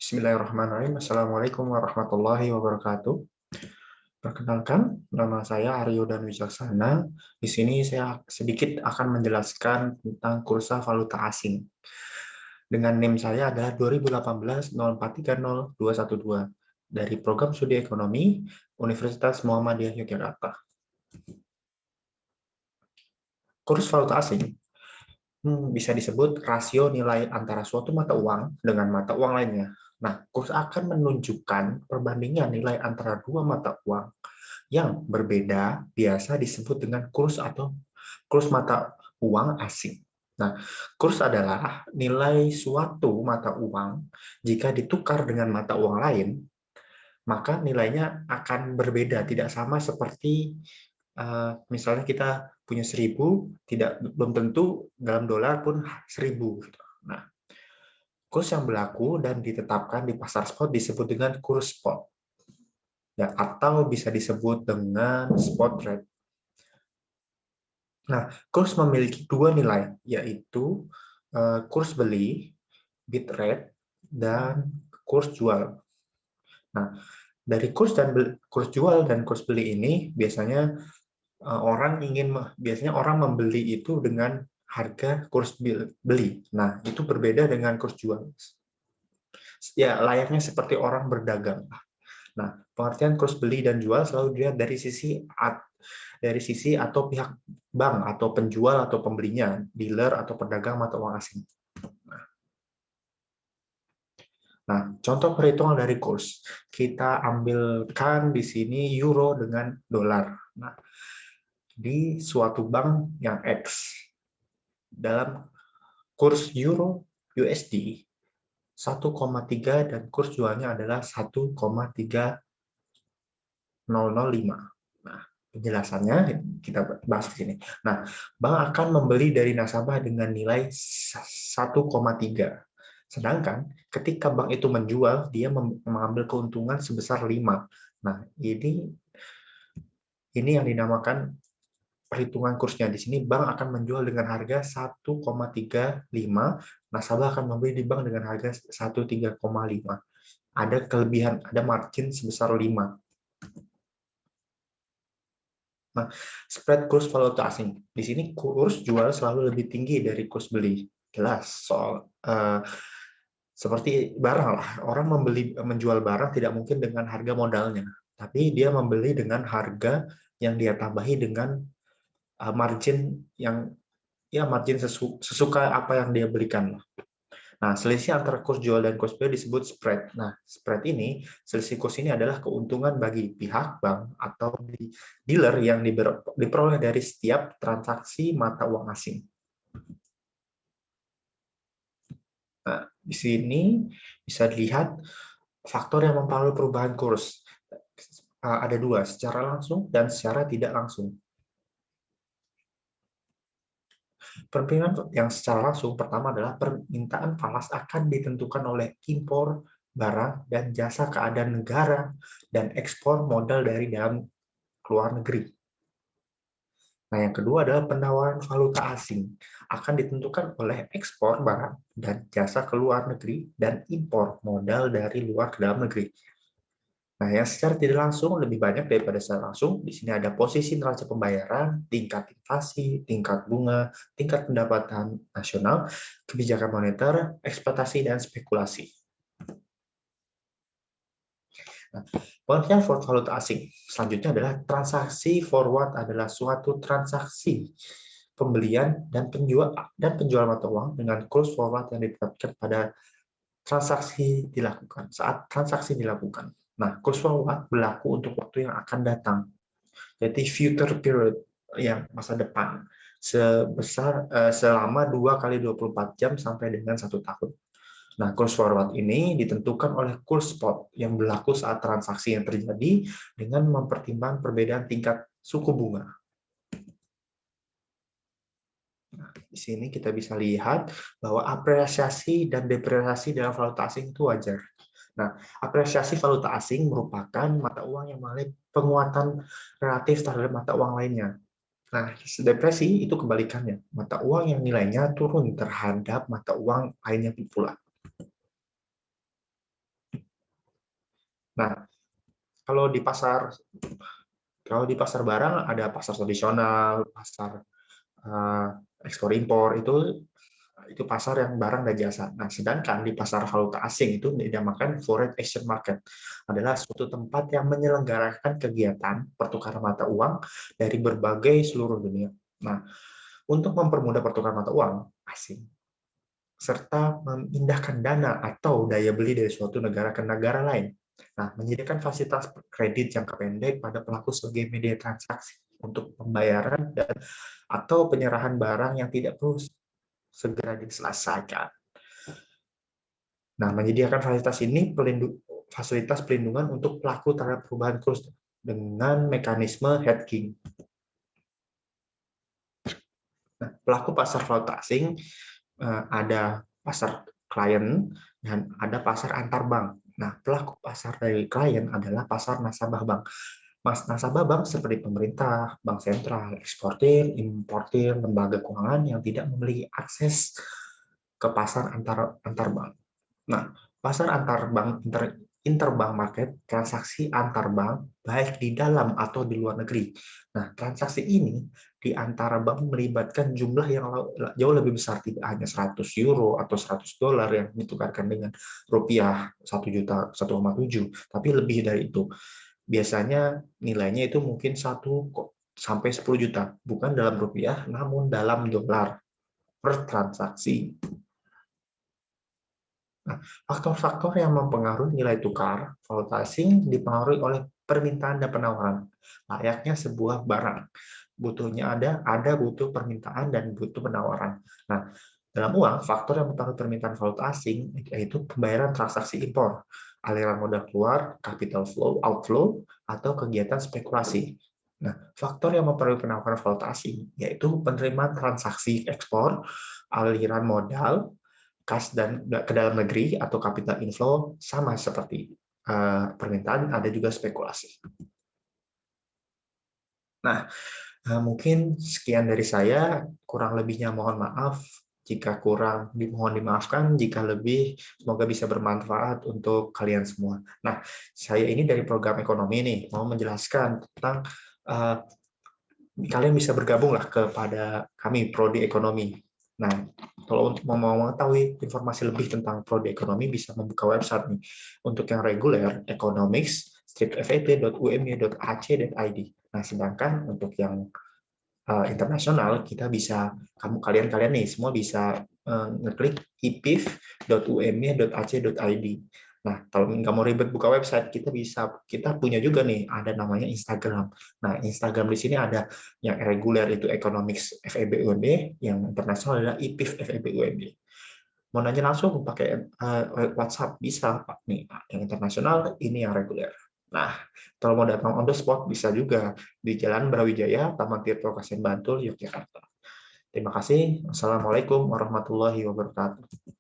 Bismillahirrahmanirrahim. Assalamualaikum warahmatullahi wabarakatuh. Perkenalkan, nama saya Aryo dan Wijaksana. Di sini saya sedikit akan menjelaskan tentang kursa valuta asing. Dengan NIM saya adalah 2018-0430-212 dari Program Studi Ekonomi Universitas Muhammadiyah Yogyakarta. Kurs valuta asing bisa disebut rasio nilai antara suatu mata uang dengan mata uang lainnya. Nah, kurs akan menunjukkan perbandingan nilai antara dua mata uang yang berbeda, biasa disebut dengan kurs atau kurs mata uang asing. Nah, kurs adalah nilai suatu mata uang jika ditukar dengan mata uang lain, maka nilainya akan berbeda, tidak sama seperti misalnya kita punya 1.000, belum tentu dalam dolar pun 1.000. Nah, kurs yang berlaku dan ditetapkan di pasar spot disebut dengan kurs spot, ya, atau bisa disebut dengan spot rate. Nah, kurs memiliki dua nilai, yaitu kurs beli, bid rate, dan kurs jual. Nah, dari kurs jual dan kurs beli ini biasanya biasanya orang membeli itu dengan harga kurs beli. Nah, itu berbeda dengan kurs jual. Ya, layaknya seperti orang berdagang. Nah, pengertian kurs beli dan jual selalu dilihat dari sisi atau pihak bank atau penjual atau pembelinya, dealer atau pedagang mata uang asing. Nah, contoh perhitungan dari kurs. Kita ambilkan di sini euro dengan dolar. Nah, di suatu bank yang X, dalam kurs euro USD 1,3 dan kurs jualnya adalah 1,3005. Nah, penjelasannya kita bahas di sini. Nah, bank akan membeli dari nasabah dengan nilai 1,3. Sedangkan ketika bank itu menjual, dia mengambil keuntungan sebesar 5. Nah, ini yang dinamakan perhitungan kursnya. Di sini bank akan menjual dengan harga 1,35, nasabah akan membeli di bank dengan harga 1,3,5. Ada kelebihan, ada margin sebesar 5. Nah, spread kurs valuta asing. Di sini kurs jual selalu lebih tinggi dari kurs beli. Jelas, seperti barang lah. Orang menjual barang tidak mungkin dengan harga modalnya, tapi dia membeli dengan harga yang dia tambahi dengan margin yang margin sesuka apa yang dia berikan. Nah, selisih antara kurs jual dan kurs beli disebut spread. Nah, spread ini, selisih kurs ini adalah keuntungan bagi pihak bank atau dealer yang diperoleh dari setiap transaksi mata uang asing. Nah, di sini bisa dilihat faktor yang mempengaruhi perubahan kurs. Ada dua, secara langsung dan secara tidak langsung. Permintaan yang secara langsung pertama adalah permintaan falas akan ditentukan oleh impor barang dan jasa keadaan negara dan ekspor modal dari dalam keluar negeri. Nah, yang kedua adalah penawaran valuta asing akan ditentukan oleh ekspor barang dan jasa ke luar negeri dan impor modal dari luar ke dalam negeri. Nah, yang secara tidak langsung lebih banyak daripada secara langsung. Di sini ada posisi neraca pembayaran, tingkat inflasi, tingkat bunga, tingkat pendapatan nasional, kebijakan moneter, ekspektasi, dan spekulasi. Nah, pengertian forward valuta asing selanjutnya adalah transaksi forward adalah suatu transaksi pembelian dan penjual mata uang dengan kurs forward yang ditetapkan pada saat transaksi dilakukan. Nah, kurs forward berlaku untuk waktu yang akan datang. Jadi future period yang masa depan selama 2 kali 24 jam sampai dengan 1 tahun. Nah, kurs forward ini ditentukan oleh kurs spot yang berlaku saat transaksi yang terjadi dengan mempertimbangkan perbedaan tingkat suku bunga. Nah, di sini kita bisa lihat bahwa apresiasi dan depresiasi dalam valuta asing itu wajar. Nah, apresiasi valuta asing merupakan mata uang yang mengalami penguatan relatif terhadap mata uang lainnya. Nah, depresi itu kebalikannya. Mata uang yang nilainya turun terhadap mata uang lainnya pula. Nah, kalau di pasar barang ada pasar tradisional, pasar ekspor impor, itu pasar yang barang dan jasa. Nah, sedangkan di pasar valuta asing itu dinamakan foreign exchange market, adalah suatu tempat yang menyelenggarakan kegiatan pertukaran mata uang dari berbagai seluruh dunia. Nah, untuk mempermudah pertukaran mata uang asing serta memindahkan dana atau daya beli dari suatu negara ke negara lain. Nah, menyediakan fasilitas kredit jangka pendek pada pelaku sebagai media transaksi untuk pembayaran dan atau penyerahan barang yang tidak perlu segera diselesaikan. Nah, menyediakan fasilitas pelindungan untuk pelaku terhadap perubahan kurs dengan mekanisme hedging. Nah, pelaku pasar valuta asing ada pasar klien dan ada pasar antar bank. Nah, pelaku pasar dari klien adalah pasar nasabah bank. Nasabah bank seperti pemerintah, bank sentral, eksportir, importir, lembaga keuangan yang tidak memiliki akses ke pasar antar bank. Nah, pasar antar bank interbank market, transaksi antar bank baik di dalam atau di luar negeri. Nah, transaksi ini di antara bank melibatkan jumlah yang jauh lebih besar, tidak hanya 100 euro atau 100 dolar yang ditukarkan dengan rupiah 1 juta, 1,7, tapi lebih dari itu. Biasanya nilainya itu mungkin 1 sampai 10 juta, bukan dalam rupiah, namun dalam dolar per transaksi. Nah, faktor-faktor yang mempengaruhi nilai tukar valuta asing dipengaruhi oleh permintaan dan penawaran. Layaknya sebuah barang, butuhnya ada butuh permintaan dan butuh penawaran. Nah, dalam uang, faktor yang mempengaruhi permintaan valuta asing yaitu pembayaran transaksi impor, aliran modal keluar, capital flow, outflow, atau kegiatan spekulasi. Nah, faktor yang mempengaruhi penawaran valuta asing yaitu penerimaan transaksi ekspor, aliran modal, kas dan ke dalam negeri atau capital inflow, sama seperti permintaan, ada juga spekulasi. Nah, mungkin sekian dari saya, kurang lebihnya mohon maaf. Jika kurang, mohon dimaafkan. Jika lebih, semoga bisa bermanfaat untuk kalian semua. Nah, saya ini dari program ekonomi nih, mau menjelaskan tentang kalian bisa bergabunglah kepada kami, Prodi Ekonomi. Nah, kalau untuk mau mengetahui informasi lebih tentang Prodi Ekonomi, bisa membuka website nih. Untuk yang reguler, economics-fep.umy.ac.id. Nah, sedangkan untuk yang internasional, kita bisa, kalian nih semua bisa ngeklik ipif.umy.ac.id. Nah, kalau nggak mau ribet buka website, kita punya juga nih, ada namanya Instagram. Nah, Instagram di sini ada yang reguler itu Economics FEB UMB, yang internasional adalah IPIF FEB UMB. Mau nanya langsung pakai WhatsApp bisa, Pak. Nih, yang internasional ini yang reguler. Nah, kalau mau datang on the spot bisa juga di Jalan Brawijaya, Taman Tirto Kasen Bantul, Yogyakarta. Terima kasih. Assalamualaikum warahmatullahi wabarakatuh.